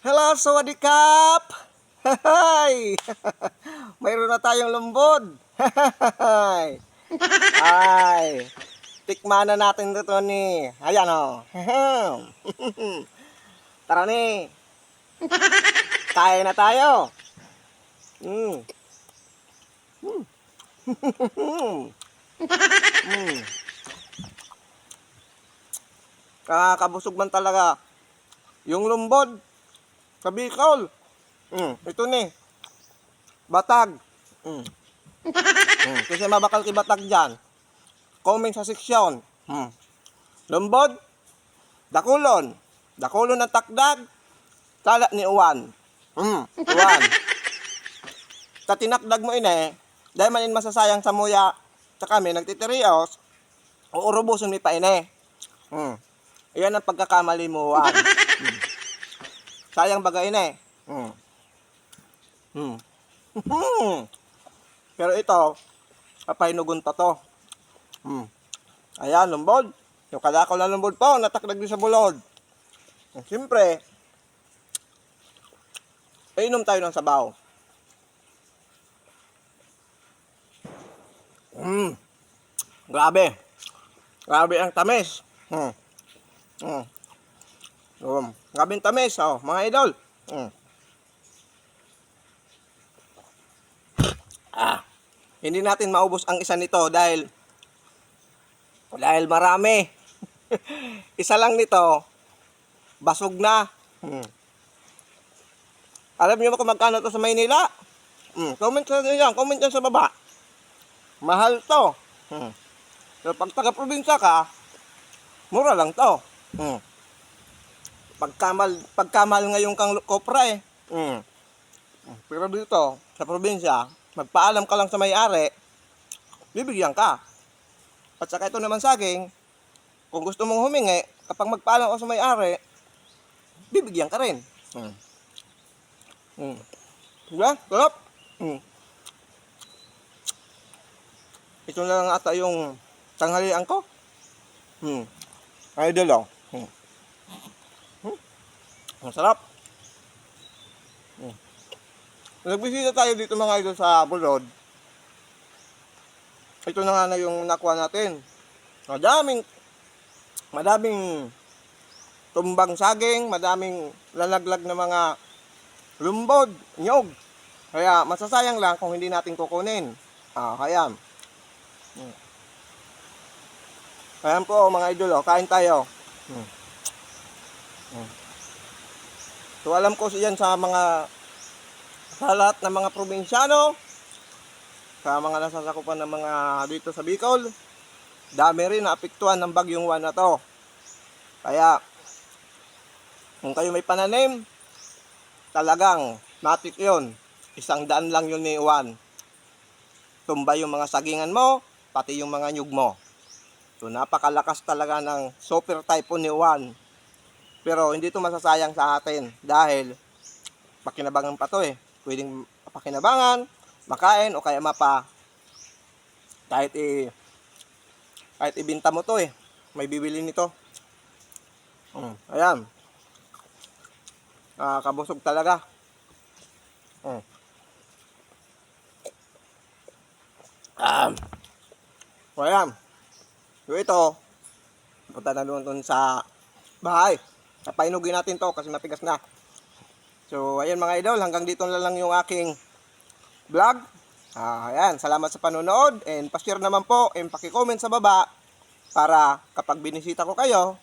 Hello, sawadikap! Hay! Mayroon na tayong lumbod. Hay! Ay! Tikman na natin ito ni. Ayan o. Tara ni. Kain na tayo. Mm. Kakabusog man talaga. Yung lumbod sa Bicol. Ito ni. Batag. Kasi mabakal ki batag dyan. Comment sa seksyon. Lumbod. Dakulon. Dakulon ng takdag. Sala ni Uwan. Uwan. Sa tinakdag mo ini, dahil manin masasayang sa muya, sa kami nagtitirios, uurubuson mi pa ini. Iyan ang pagkakamali mo, Uwan. Sayang bagay ini. Pero ito, papahinugon pa to. Ayan, lumbod. Yung kadakaw na lumbod po, natakdag din sa bulod. Siyempre, inom tayo ng sabaw. Grabe. Grabe ang tamis. Grabe ang tamis, mga idol. Hindi natin maubos ang isa nito dahil marami. Isa lang nito, basog na. Alam niyo ba kung magkano to sa Maynila? Comment sa inyo, comment dyan sa baba. Mahal to. Pero pag taga-probinsya ka, mura lang to. Pagkamal ngayon kang kopra eh. Pero dito, sa probinsya, magpaalam ka lang sa may-ari, bibigyan ka. At saka ito naman saging, kung gusto mong humingi, kapag magpaalam ka sa may-ari, bibigyan ka rin. Diba? Sarap. Ito na lang ata yung tanghalian ko. Idol ang sarap. Nagbisita tayo dito mga idol sa Bulod. Ito na nga na yung nakuha natin. Madaming tumbang saging, madaming lalaglag na mga lumbod, nyog. Kaya masasayang lang kung hindi natin kukunin. Ayan. Ayan po mga idol, kain tayo. So alam ko siyan sa lahat ng mga probinsyano, sa mga nasasakupan ng mga dito sa Bicol, dami rin naapektuhan ng bagyong Juan na to. Kaya kung kayo may pananim, talagang matik yun. 100 lang yun ni Juan. Tumba yung mga sagingan mo, pati yung mga nyug mo. So napakalakas talaga ng super typhoon ni Juan. Pero hindi ito masasayang sa atin dahil pakinabangan pa to eh. Pwedeng pakinabangan, makain o kaya mapa. Kahit ibinta mo to eh, may bibili nito. Ayan. Kabusog talaga. So ayan. So ito, punta na doon sa bahay. Papainugin natin to kasi matigas na. So ayan mga idol, hanggang dito na lang yung aking vlog. Ayan, salamat sa panonood and pa-share naman po and paki-comment sa baba para kapag binisita ko kayo,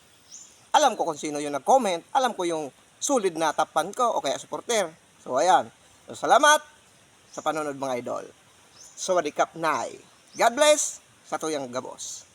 alam ko kung sino yung nag-comment, alam ko yung solid na tapan ko o kaya supporter. So ayan, so, salamat sa panonood mga idol. Sawadikap Nay. God bless sa tuyang gabos.